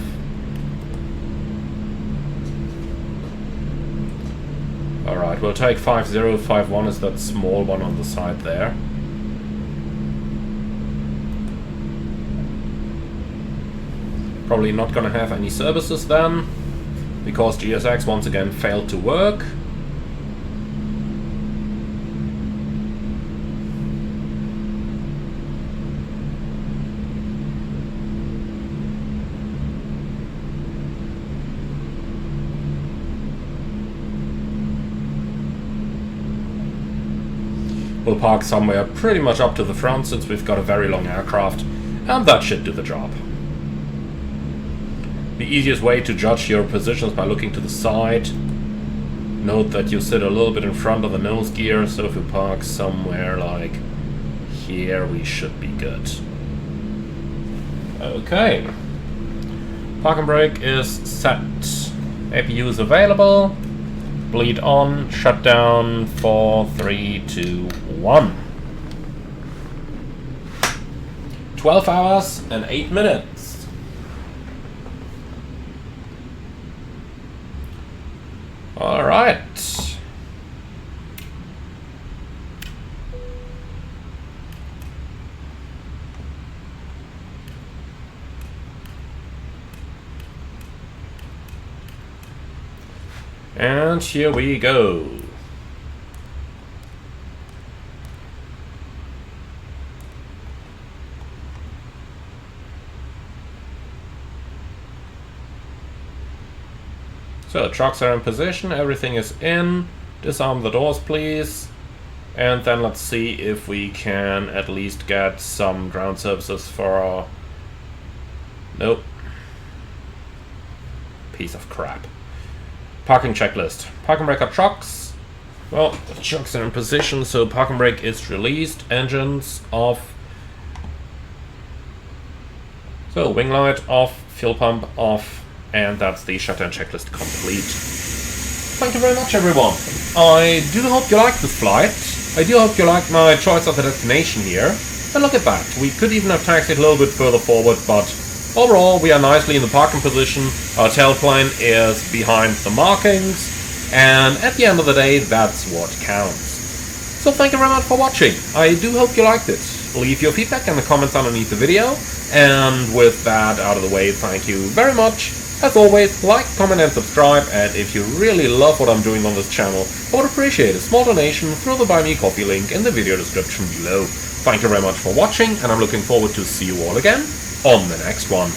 Right, we'll take 5051 as that small one on the side there. Probably not gonna have any services then, because GSX once again failed to work. We'll park somewhere pretty much up to the front since we've got a very long aircraft, and that should do the job. The easiest way to judge your positions by looking to the side. Note that you sit a little bit in front of the nose gear, so if we park somewhere like here, we should be good. Okay. Park and brake is set. APU is available. Bleed on, shutdown, 4, 3, 2, 1. 12 hours and 8 minutes. Alright. And here we go. So the trucks are in position, everything is in. Disarm the doors, please. And then let's see if we can at least get some ground services for our... Nope. Piece of crap. Parking checklist. Park and brake our trucks. Well, the trucks are in position, so park and brake is released. Engines off. So wing light off, fuel pump off, and that's the shutdown checklist complete. Thank you very much, everyone. I do hope you liked this flight. I do hope you liked my choice of the destination here. And look at that. We could even have taxied a little bit further forward, but overall, we are nicely in the parking position. Our tailplane is behind the markings, and at the end of the day, that's what counts. So thank you very much for watching. I do hope you liked it. Leave your feedback in the comments underneath the video, and with that out of the way, thank you very much. As always, like, comment and subscribe, and if you really love what I'm doing on this channel, I would appreciate a small donation through the Buy Me Coffee link in the video description below. Thank you very much for watching, and I'm looking forward to see you all again on the next one.